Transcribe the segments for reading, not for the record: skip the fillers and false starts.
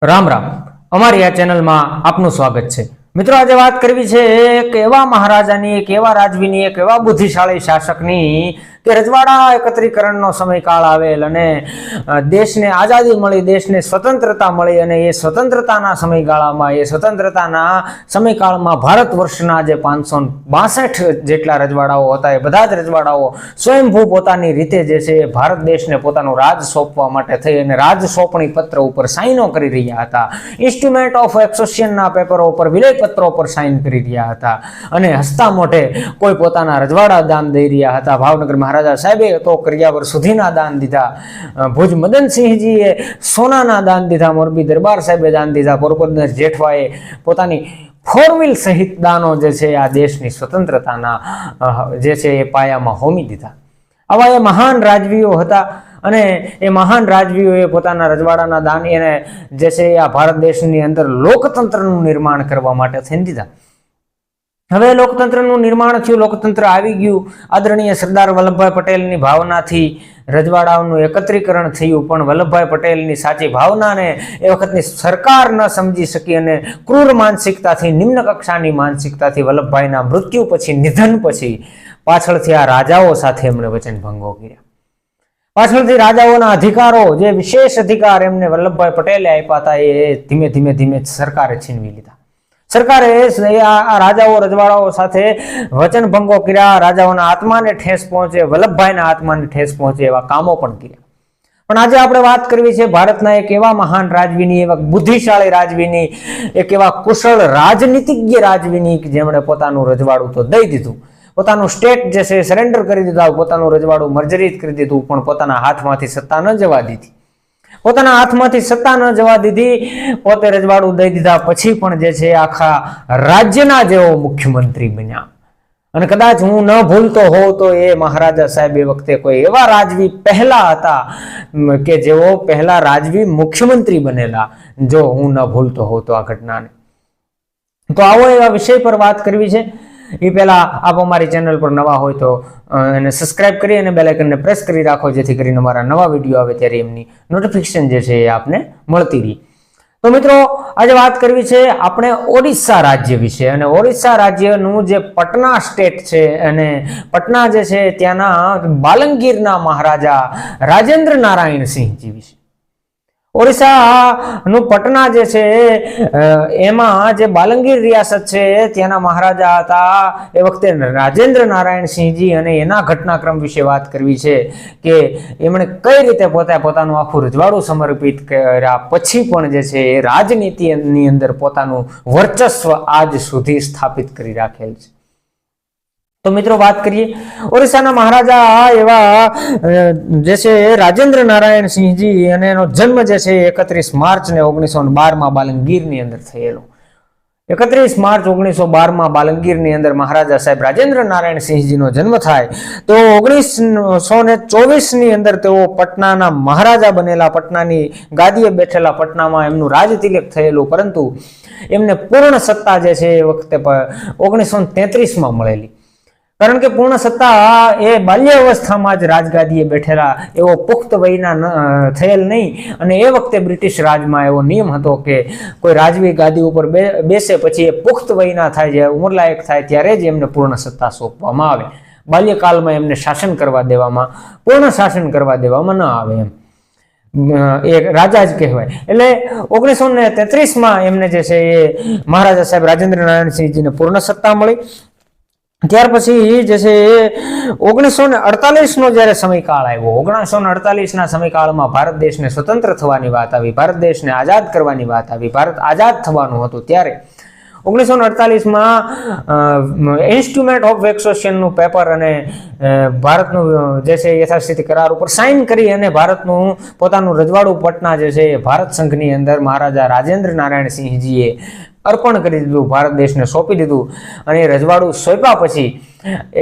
રામ રામ અમારી આ ચેનલમાં આપનું સ્વાગત છે। મિત્રો આજે વાત કરવી છે એક એવા મહારાજાની, એક એવા રાજવીની, એક એવા બુદ્ધિશાળી શાસકની કે રજવાડા એકત્રીકરણનો સમયકાળ આવેલ અને દેશને આઝાદી મળી, દેશને સ્વતંત્રતા મળી અને એ સ્વતંત્રતાના સમયકાળમાં ભારત વર્ષના જે 562 જેટલા રજવાડાઓ હતા એ બધા જ રજવાડાઓ સ્વયંભૂ પોતાની રીતે જે છે એ ભારત દેશને પોતાનું રાજ સોંપવા માટે થઈ અને રાજ સોંપણી પત્ર ઉપર સાઈનો કરી રહ્યા હતા। ઇન્સ્ટ્રુમેન્ટ ઓફ એક્સેશનના પેપરો ઉપર, વિલય પત્રો પર સાઇન કરી રહ્યા હતા અને હસતા મોઢે કોઈ પોતાના રજવાડા દાન દઈ રહ્યા હતા। ભાવનગર મહારાજા સાહેબે તો કરિયાવર સુધીના દાન દીધા, ભુજ મદનસિંહજીએ સોનાના દાન દીધા, મોરબી દરબાર સાહેબે દાન દીધા, પોરબંદર જેઠવાએ પોતાની 4 વ્હીલ સહિત દાનો જે છે આ દેશની સ્વતંત્રતાના જે છે એ પાયામાં હોમી દીધા। આવા એ મહાન રાજવીઓ હતા અને એ મહાન રાજવીઓએ પોતાના રજવાડાના દાન એને જે છે આ ભારત દેશની અંદર લોકતંત્રનું નિર્માણ કરવા માટે થઈને દીધા। હવે લોકતંત્રનું નિર્માણ થયું, લોકતંત્ર આવી ગયું, આદરણીય સરદાર વલ્લભભાઈ પટેલની ભાવનાથી રજવાડાઓનું એકત્રીકરણ થયું, પણ વલ્લભભાઈ પટેલની સાચી ભાવનાને એ વખતની સરકાર ન સમજી શકી અને ક્રૂર માનસિકતાથી, નિમ્ન કક્ષાની માનસિકતાથી વલ્લભભાઈના મૃત્યુ પછી, નિધન પછી પાછળથી આ રાજાઓ સાથે એમણે વચનભંગો કર્યા। પાછળથી રાજાઓના અધિકારો, જે વિશેષ અધિકાર એમને વલ્લભભાઈ પટેલે આપ્યા હતા, એ ધીમે ધીમે સરકારે છીનવી લીધા। સરકારે આ રાજાઓ રજવાડાઓ સાથે વચનભંગો કર્યા, રાજાઓના આત્માને ઠેસ પહોંચે, વલ્લભભાઈના આત્માને ઠેસ પહોંચે એવા કામો પણ કર્યા। પણ આજે આપણે વાત કરવી છે ભારતના એક એવા મહાન રાજવીની, એવા બુદ્ધિશાળી રાજવીની, એક એવા કુશળ રાજનીતિજ્ઞ રાજવીની કે જેમણે પોતાનું રજવાડું તો દઈ દીધું, પોતાનું સ્ટેટ જે છે સરેન્ડર કરી દીધા, પોતાનું રજવાડું મર્જરિત કરી દીધું, પણ પોતાના હાથમાંથી સત્તા ન જવા દીધી, પોતાના હાથમાંથી સત્તા ન જવા દીધી, પોતે રજવાડું દઈ દીધા પછી પણ જે છે આખા રાજ્યના જેવો મુખ્યમંત્રી બન્યા। અને કદાચ હું ન ભૂલતો હોઉં તો એ મહારાજા સાહેબ એ વખતે કોઈ એવા રાજવી પહેલા હતા કે જેઓ પહેલા રાજવી મુખ્યમંત્રી બનેલા, જો હું ન ભૂલતો હોઉં તો આ ઘટનાને। તો આવો એવા વિષય પર વાત કરવી છે। એ પહેલા આપ અમારી ચેનલ પર નવા હોય તો એને સબસ્ક્રાઇબ કરી અને બેલ આઇકનને પ્રેસ કરી રાખો, જેથી કરીને અમારા નવા વિડીયો આવે ત્યારે એમની નોટિફિકેશન જે છે એ આપને મળતી રહે। તો મિત્રો આજે વાત કરવી છે આપણે ઓડિશા રાજ્ય વિશે, અને ઓડિશા રાજ્યનું જે પટના સ્ટેટ છે અને પટના જે છે ત્યાંના બાલંગીરના મહારાજા રાજેન્દ્ર નારાયણ સિંહજી વિશે। ઓડિશાનું પટના જે છે એમાં જે બાલંગીર રિયાસત છે ત્યાંના મહારાજા હતા એ વખતે રાજેન્દ્ર નારાયણ સિંહજી, અને એના ઘટનાક્રમ વિશે વાત કરવી છે કે એમણે કઈ રીતે પોતાનું આખું રજવાડું સમર્પિત કર્યા પછી પણ જે છે એ રાજનીતિની અંદર પોતાનું વર્ચસ્વ આજ સુધી સ્થાપિત કરી રાખેલ છે। તો મિત્રો વાત કરીએ ઓડિશાના મહારાજા એવા જે છે રાજેન્દ્ર નારાયણ સિંહજી, અને એનો જન્મ જે છે 31 માર્ચ 1912 બાલંગીરની અંદર થયેલો। 31 માર્ચ 1912 બાલંગીરની અંદર મહારાજા સાહેબ રાજેન્દ્ર નારાયણ સિંહજીનો જન્મ થાય તો 1924 ની અંદર તેઓ પટનાના મહારાજા બનેલા, પટનાની ગાદીએ બેઠેલા, પટનામાં એમનું રાજતિલક થયેલું, પરંતુ એમને પૂર્ણ સત્તા જે છે એ વખતે 1933 મળેલી, કારણ કે પૂર્ણ સત્તા એ બાલ્ય અવસ્થામાં જ રાજગાદીએ બેઠેલા, એવો પુખ્ત વયના થયેલ નહીં। અને એ વખતે બ્રિટિશ રાજમાં એવો નિયમ હતો કે કોઈ રાજવી ગાદી ઉપર બેસે પછી એ પુખ્ત વયના થાય, જે ઉંમરલાયક થાય ત્યારે જ એમને પૂર્ણ સત્તા સોંપવામાં આવે, બાલ્યકાળમાં એમને શાસન કરવા દેવામાં, પૂર્ણ શાસન કરવા દેવામાં ન આવે, એમ એ રાજા જ કહેવાય। એટલે 1933 એમને જે છે એ મહારાજા સાહેબ રાજેન્દ્ર નારાયણ સિંહજીને પૂર્ણ સત્તા મળી। ત્યાર પછી જે છે એ 1948 નો જયારે સમયકાળ આવ્યો, 1948 ના સમયકાળમાં ભારત દેશને સ્વતંત્ર થવાની વાત આવી, ભારત દેશને આઝાદ કરવાની વાત આવી, ભારત આઝાદ થવાનું હતું, ત્યારે 1948 ઇન્સ્ટ્રુમેન્ટ ઓફ એક્સેશનનું પેપર અને ભારતનું જે છે યથાસ્થિતિ કરાર ઉપર સાઇન કરી અને ભારતનું પોતાનું રજવાડું પટના જે છે એ ભારત સંઘની અંદર મહારાજા રાજેન્દ્ર નારાયણ સિંહજીએ અર્પણ કરી દીધું, ભારત દેશને સોંપી દીધું। અને રજવાડું સોંપ્યા પછી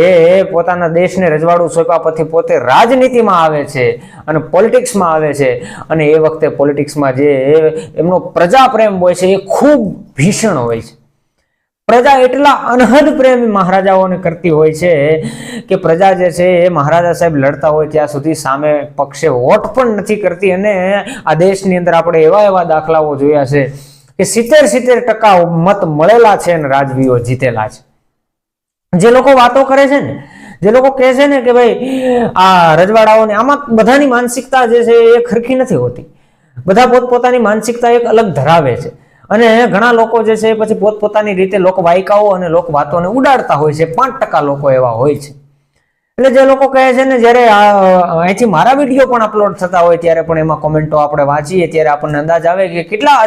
એ પોતાના દેશને રજવાડું સોંપ્યા પછી પોતે રાજનીતિમાં આવે છે અને પોલિટિક્સમાં આવે છે, અને એ વખતે પોલિટિક્સમાં જે એમનો પ્રજા પ્રેમ હોય છે એ ખૂબ ભીષણ હોય છે। પ્રજા એટલા અનહદ પ્રેમી મહારાજાઓને કરતી હોય છે કે પ્રજા જે છે એ મહારાજા સાહેબ લડતા હોય ત્યાં સુધી સામે પક્ષે વોટ પણ નથી કરતી. અને આ દેશની અંદર આપણે એવા દાખલાઓ જોયા છે કે 70% મત મળેલા છે અને રાજવીઓ જીતેલા છે. જે લોકો વાતો કરે છે ને, જે લોકો કહે છે ને કે ભાઈ આ રજવાડાઓને, આમાં બધાની માનસિકતા જે છે એ ખરખી નથી હોતી. બધા પોતપોતાની માનસિકતા એક અલગ ધરાવે છે અને ઘણા લોકો જે છે પછી પોતપોતાની રીતે લોક વાયકાઓ અને લોક વાતોને ઉડાડતા હોય છે. 5% લોકો એવા હોય છે. એટલે જે લોકો કહે છે ને, જ્યારે અહીંથી મારા વિડીયો પણ અપલોડ થતા હોય ત્યારે પણ એમાં કોમેન્ટો આપણે વાંચીએ ત્યારે આપણને અંદાજ આવે કે કેટલા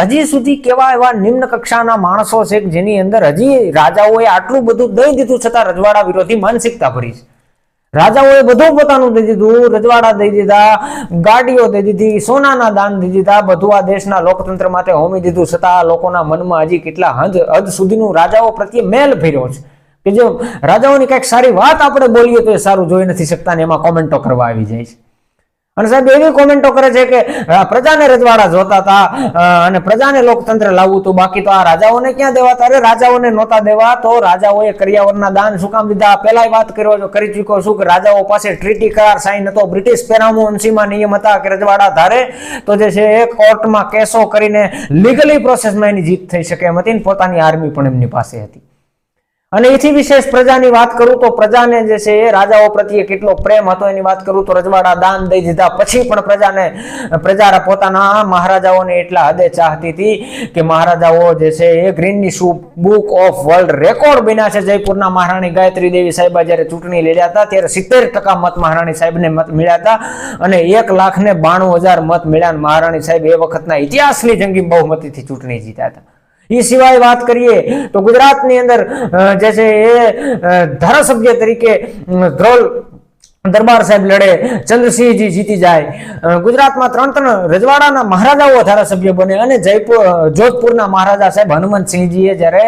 હજી સુધી કેવા એવા નિમ્ન કક્ષાના માણસો છે જેની અંદર હજી રાજાઓએ આટલું બધું દઈ દીધું છતાં રજવાડા વિરોધી માનસિકતા ભરી છે. રાજાઓએ બધું પોતાનું દઈ દીધું, રજવાડા દઈ દીધા, ગાડીઓ દઈ દીધી, સોનાના દાન દઈ દીધા, બધું આ દેશના લોકતંત્ર માટે હોમી દીધું છતાં લોકોના મનમાં હજી કેટલા હદ સુધીનું રાજાઓ પ્રત્યે મેલ ભર્યો છે કે જો રાજાઓની કઈક સારી વાત આપણે બોલીએ તો એ સારું જોઈ નથી શકતા ને એમાં કોમેન્ટો કરવા આવી જાય છે. અને સાહેબ એવી કોમેન્ટો કરે છે કે પ્રજાને રજવાડા જોતા હતા અને પ્રજાને લોકતંત્ર લાવવું હતું, બાકી તો આ રાજાઓને ક્યાં દેવાતા? અરે રાજાઓને નહોતા દેવા તો રાજાઓએ કરિયાવરના દાન શું કામ દીધા? પેલા વાત કરી ચૂક્યો છું કે રાજાઓ પાસે ટ્રીટી કરાર સાઇન હતો. બ્રિટિશ પેરામોન્સીમાં નિયમ હતા કે રજવાડા ધારે તો જે છે એ કોર્ટમાં કેસો કરીને લીગલી પ્રોસેસમાં એની જીત થઈ શકે એમ હતી. પોતાની આર્મી પણ એમની પાસે હતી. અને એથી વિશેષ પ્રજાની વાત કરું તો પ્રજાને જે છે એ રાજાઓ પ્રત્યે કેટલો પ્રેમ હતો એની વાત કરું તો રજવાડા દાન દઈ દીધા પછી પણ પ્રજા પોતાના મહારાજાઓને એટલા હદે ચાહતી હતી કે મહારાજાઓ જે છે એ ગ્રીનીસ બુક ઓફ વર્લ્ડ રેકોર્ડ બન્યા છે. જયપુરના મહારાણી ગાયત્રી દેવી સાહેબા જ્યારે ચૂંટણી લડ્યા હતા ત્યારે 70% મત મહારાણી સાહેબને મત મળ્યા હતા અને 1,92,000 મત મળ્યા. મહારાણી સાહેબ એ વખતના ઇતિહાસની જંગી બહુમતીથી ચૂંટણી જીત્યા હતા. એ સિવાય વાત કરીએ તો ગુજરાતની અંદર જે છે એ ધારાસભ્ય તરીકે ધ્રોલ દરબાર સાહેબ લડે, ચંદ્રસિંહજી જીતી જાય. ગુજરાતમાં 3 રજવાડાના મહારાજાઓ ધારાસભ્ય બને અને જોધપુરના મહારાજા સાહેબ હનુમંતસિંહજીએ જ્યારે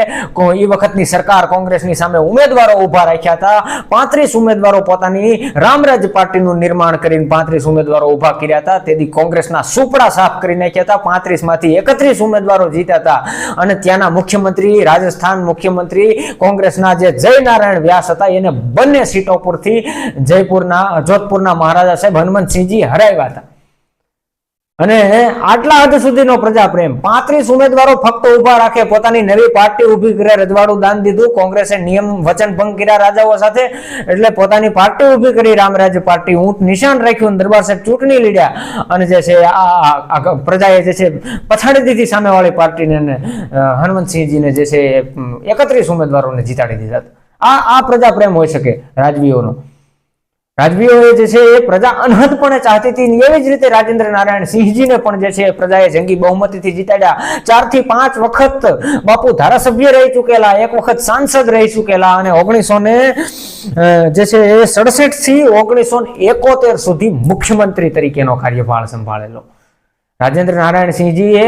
એ વખતની સરકાર કોંગ્રેસની સામે ઉમેદવારો ઉભા રાખ્યા હતા, 35 ઉમેદવારો પોતાની રામરાજ પાર્ટીનું નિર્માણ કરીને 35 ઉમેદવારો ઉભા કર્યા હતા. તેથી કોંગ્રેસના સુપડા સાફ કરી નાખ્યા હતા. 35 માંથી 31 ઉમેદવારો જીત્યા હતા અને ત્યાંના મુખ્યમંત્રી, રાજસ્થાન મુખ્યમંત્રી કોંગ્રેસના જે જયનારાયણ વ્યાસ હતા એને બંને સીટો પરથી જોધપુરના મહારાજા સાહેબ હનુમંતસિંહજી હરાવ્યા હતા. અને આટલા હદ સુધીનો પ્રજા પ્રેમ, 35 ઉમેદવારો ફક્ત ઉભા રાખે, પોતાની નવી પાર્ટી ઉભી કરે, રજવાડું દાન દીધું, કોંગ્રેસે નિયમ વચન ભંગ કર્યા રાજાઓ સાથે એટલે પોતાની પાર્ટી ઉભી કરી, રામરાજ્ય પાર્ટી ઊંટ નિશાન રાખ્યું, દરબાર સાહેબ ચૂંટણી લડ્યા અને જે છે આ પ્રજાએ જે છે પછાડી દીધી સામેવાળી પાર્ટીને અને હનુમંતસિંહજીને જે છે 31 ઉમેદવારોને જીતાડી દીધા. આ પ્રજા પ્રેમ હોઈ શકે રાજવીઓનો. રાજવીઓએ જે છે એ પ્રજા અનહદપણે ચાહતી હતી. એવી જ રીતે રાજેન્દ્ર નારાયણ સિંહજીને પણ જે છે પ્રજાએ જંગી બહુમતીથી જીતાડ્યા. 4 થી 5 વખત બાપુ ધારાસભ્ય રહી ચૂકેલા, 1 વખત સાંસદ રહી ચૂકેલા અને 1967 થી 1971 સુધી મુખ્યમંત્રી તરીકેનો કાર્યભાર સંભાળેલો. રાજેન્દ્ર નારાયણ સિંહજીએ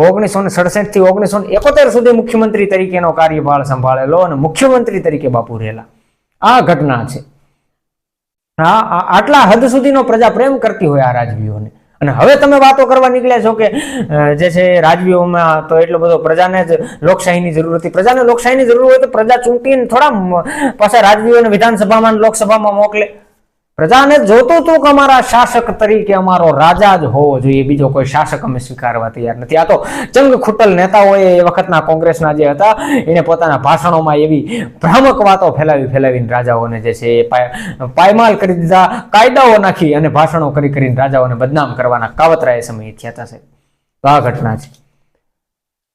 1967 થી 1971 સુધી મુખ્યમંત્રી તરીકેનો કાર્યભાર સંભાળેલો અને મુખ્યમંત્રી તરીકે બાપુ રહેલા. આ ઘટના છે. આટલા હદ સુધીનો પ્રજા પ્રેમ કરતી હોય આ રાજવીઓને. અને હવે તમે વાતો કરવા નીકળ્યા છો કે જે છે રાજવીઓમાં તો એટલો બધો પ્રજાને જ લોકશાહીની જરૂર હતી. પ્રજાને લોકશાહીની જરૂર હોય તો પ્રજા ચૂંટીને થોડા પાછા રાજવીઓને વિધાનસભામાં લોકસભામાં મોકલે. પ્રજાને જોતું હતું કે અમારા શાસક તરીકે અમારો રાજા જ હોવો જોઈએ, બીજો કોઈ શાસક અમે સ્વીકારવા તૈયાર નથી. આ તો ચંગ ખૂટલ નેતાઓએ એ વખતના કોંગ્રેસના જે હતા એને પોતાના ભાષણોમાં એવી ભ્રામક વાતો ફેલાવીને રાજાઓને જે છે એ પાયમાલ કરી દીધા, કાયદાઓ નાખી અને ભાષણો કરીને રાજાઓને બદનામ કરવાના કાવતરા એ સમયે થયા છે. તો આ ઘટના છે.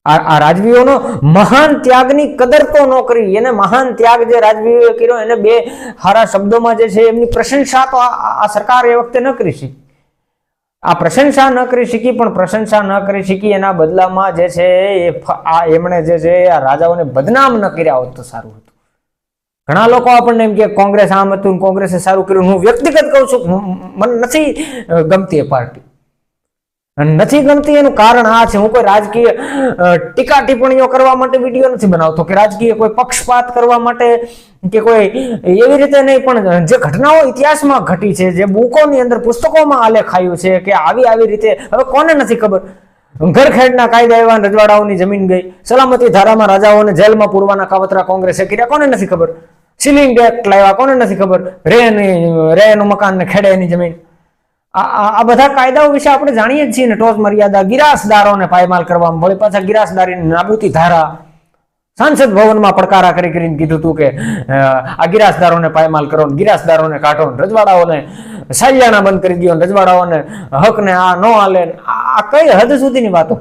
આ રાજવીઓનો મહાન ત્યાગની કદર તો ન કરી. એને મહાન ત્યાગ જે રાજવીઓએ કર્યો એને 2 સારા શબ્દોમાં જે છે એમની પ્રશંસા તો આ સરકાર એ વખતે ન કરી શકી. આ પ્રશંસા ન કરી શકી, પણ પ્રશંસા ન કરી શકી એના બદલામાં જે છે એમણે જે છે આ રાજાઓને બદનામ ન કર્યા હોત તો સારું હતું. ઘણા લોકો આપણને એમ કે કોંગ્રેસ આમ હતું, કોંગ્રેસે સારું કર્યું. હું વ્યક્તિગત કહું છું, મને નથી ગમતી એ પાર્ટી. નથી ગમતી એનું કારણ આ છે, હું કોઈ રાજકીય ટીકા ટિપ્પણીઓ કરવા માટે વિડીયો નથી બનાવતો કે રાજકીય કોઈ પક્ષપાત કરવા માટે કે કોઈ એવી રીતે નહીં, પણ જે ઘટનાઓ ઇતિહાસમાં ઘટી છે, જે બુકોની અંદર પુસ્તકોમાં આલેખાયું છે કે આવી રીતે, હવે કોને નથી ખબર ઘરખેડના કાયદા એવા રજવાડાઓની જમીન ગઈ, સલામતી ધારામાં રાજાઓને જેલમાં પૂરવાના કાવતરા કોંગ્રેસે કર્યા, કોને નથી ખબર? સીલિંગ એક્ટ લાવ્યા, કોને નથી ખબર? રેનું મકાન ને ખેડે એની જમીન. આ બધા કાયદાઓ વિશે આપણે જાણીએ જ છીએ ને. ટોચ મર્યાદા, ગિરાસદારોને પાયમાલ કરવામાં, વળી પાછા ગિરાસદારીની નાબૂદી ધારા. સાંસદ ભવનમાં પડકારા કરીને કીધું હતું કે આ ગિરાસદારોને પાયમાલ કરો, ગિરાસદારોને કાઢો, રજવાડાઓને સાલિયાણા બંધ કરી દો, રજવાડાઓને હકને આ ન હાલે. આ કઈ હદ સુધીની વાતો?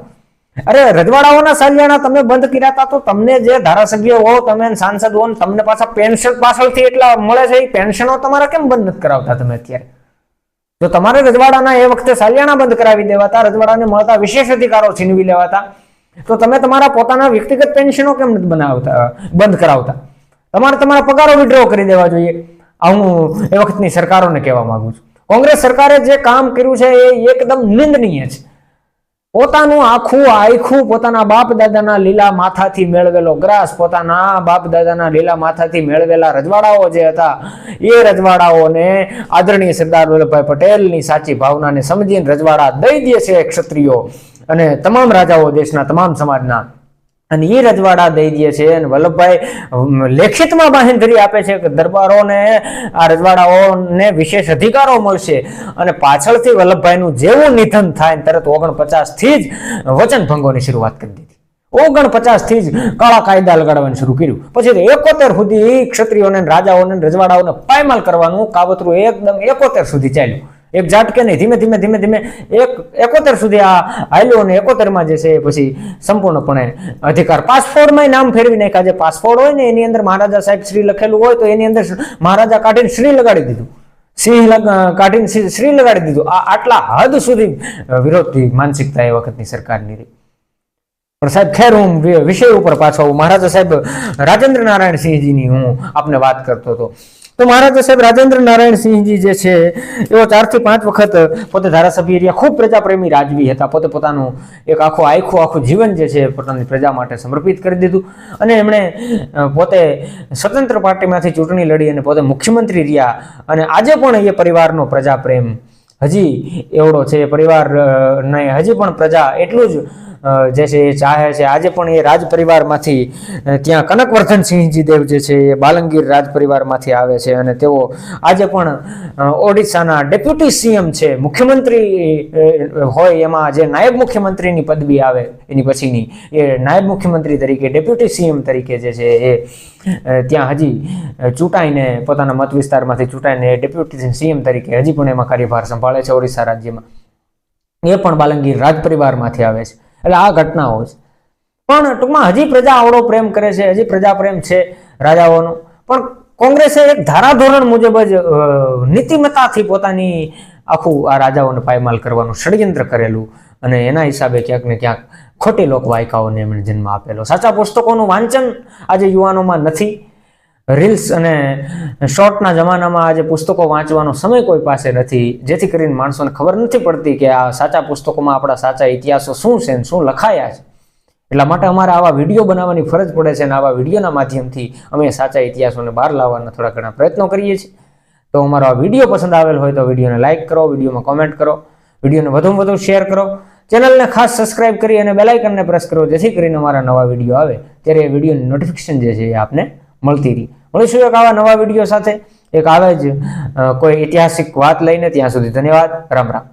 અરે રજવાડાઓના સાલિયાણા તમે બંધ કર્યા હતા તો તમને જે ધારાસભ્યો હો, તમે સાંસદ હો, તમને પાછા પેન્શન પાછળથી એટલા મળે છે, એ પેન્શનો તમારા કેમ બંધ નથી કરાવતા તમે અત્યારે? જો તમારે રજવાડાના એ વખતે સાલિયાણા બંધ કરાવી દેવાતા, રજવાડાને મળતા વિશેષ અધિકારો છીનવી લેવાતા, તો તમે તમારા પોતાના વ્યક્તિગત પેન્શનો કેમ નથી બંધ કરાવતા? તમારે તમારા પગારો વિડ્રો કરી દેવા જોઈએ. હું એ વખતની સરકારોને કહેવા માંગુ છું. કોંગ્રેસ સરકારે જે કામ કર્યું છે એ એકદમ નિંદનીય છે. પોતાનું આખું પોતાના બાપ દાદાના લીલા માથાથી મેળવેલો ગ્રાસ, પોતાના બાપ દાદાના લીલા માથાથી મેળવેલા રજવાડાઓ જે હતા, એ રજવાડાઓને આદરણીય સરદાર વલ્લભભાઈ પટેલની સાચી ભાવનાને સમજીને રજવાડા દઈ દે છે ક્ષત્રિયો અને તમામ રાજાઓ દેશના તમામ સમાજના. અને એ રજવાડા દઈ દે છે અને વલ્લભભાઈ લેખિતમાં બાંહેધરી આપે છે કે દરબારોને આ રજવાડાઓને વિશેષ અધિકારો મળશે. અને પાછળથી વલ્લભભાઈનું જેવું નિધન થાય તરત 49 થી જ વચન ભંગોની શરૂઆત કરી દીધી. 49 થી જ કાળા કાયદા લગાડવાનું શરૂ કર્યું. પછી 71 સુધી ક્ષત્રિયોને, રાજાઓને, રજવાડાઓને પાયમાલ કરવાનું કાવતરું એકદમ 71 સુધી ચાલ્યું. એક ઝાટકે નહીં, ધીમે ધીમે 71 સુધી આ હાલ્યો. અને 71 જે છે પછી સંપૂર્ણપણે અધિકાર. પાસપોર્ટમાં નામ ફેરવી નાખ્યા. જે પાસપોર્ટ હોય ને એની અંદર મહારાજા સાહેબ શ્રી લખેલું હોય તો એની અંદર મહારાજા કાઢીને શ્રી લગાડી દીધું, સિંહ કાઢીને શ્રી લગાડી દીધું. આટલા હદ સુધી વિરોધી માનસિકતા એ વખતની સરકારની રહી. પણ સાહેબ ખેર, હું વિષય ઉપર પાછો આવું. મહારાજા સાહેબ રાજેન્દ્ર નારાયણ સિંહજીની હું આપને વાત કરતો હતો. તો મહારાજા સાહેબ રાજેન્દ્ર નારાયણ સિંહજી જે છે એઓ 4 થી 5 વખત પોતે ધારાસભ્ય રહ્યા. ખૂબ પ્રજાપ્રેમી રાજવી હતા. પોતે પોતાનું એક આખું જીવન જે છે પોતાની પ્રજા માટે સમર્પિત કરી દીધું. અને એમણે પોતે સ્વતંત્ર પાર્ટીમાંથી ચૂંટણી લડી અને પોતે મુખ્યમંત્રી રહ્યા. અને આજે પણ એ પરિવારનો પ્રજાપ્રેમ હજી એવડો છે. એ પરિવારને હજી પણ પ્રજા એટલું જ જે છે એ ચાહે છે. આજે પણ એ રાજ પરિવારમાંથી, ત્યાં કનકવર્ધન સિંહજી દેવ જે છે એ બાલંગીર રાજ પરિવારમાંથી આવે છે. અને તેઓ આજે પણ ઓડિશાના ડેપ્યુટી સીએમ છે. મુખ્યમંત્રી હોય એમાં જે નાયબ મુખ્યમંત્રીની પદવી આવે એની પછીની, એ નાયબ મુખ્યમંત્રી તરીકે, ડેપ્યુટી સીએમ તરીકે જે છે એ ત્યાં હજી ચૂંટાઈને, પોતાના મત વિસ્તારમાંથી ચૂંટાઈને ડેપ્યુટી સીએમ તરીકે હજી પણ એમાં કાર્યભાર સંભાળે છે ઓડિશા રાજ્યમાં. એ પણ બાલંગીર રાજ પરિવારમાંથી આવે છે. એટલે આ ઘટનાઓ છે. પણ ટૂંકમાં હજી પ્રજા આવડો પ્રેમ કરે છે, હજી પ્રજાપ્રેમ છે રાજાઓનો. પણ કોંગ્રેસે એક ધારાધોરણ મુજબ જ નીતિમત્તાથી પોતાની આખું આ રાજાઓને પાયમાલ કરવાનું ષડયંત્ર કરેલું. અને એના હિસાબે ક્યાંક ને ક્યાંક ખોટી લોકવાયકાઓને એમણે જન્મ આપેલો. સાચા પુસ્તકોનું વાંચન આજે યુવાનોમાં નથી. રીલ્સ અને શોર્ટના જમાનામાં આજે પુસ્તકો વાંચવાનો સમય કોઈ પાસે નથી, જેથી કરીને માણસોને ખબર નથી પડતી કે આ સાચા પુસ્તકોમાં આપણા સાચા ઇતિહાસો શું છે, શું લખાયા છે. એટલા માટે અમારે આવા વિડીયો બનાવવાની ફરજ પડે છે. અને આવા વિડીયોના માધ્યમથી અમે સાચા ઇતિહાસોને બહાર લાવવાના થોડા ઘણા પ્રયત્નો કરીએ છીએ. તો અમારો આ વિડીયો પસંદ આવેલ હોય તો વિડીયોને લાઇક કરો, વિડીયોમાં કોમેન્ટ કરો, વિડીયોને વધુમાં વધુ શેર કરો, ચેનલને ખાસ સબસ્ક્રાઇબ કરી અને બેલ આઇકનને પ્રેસ કરો, જેથી કરીને અમારા નવા વિડીયો આવે ત્યારે એ વિડીયોની નોટિફિકેશન જે છે એ આપને મળતી રહી. મળીશું એક આવા નવા વિડીયો સાથે, એક આવે જ કોઈ ઐતિહાસિક વાત લઈને. ત્યાં સુધી ધન્યવાદ. રામ રામ.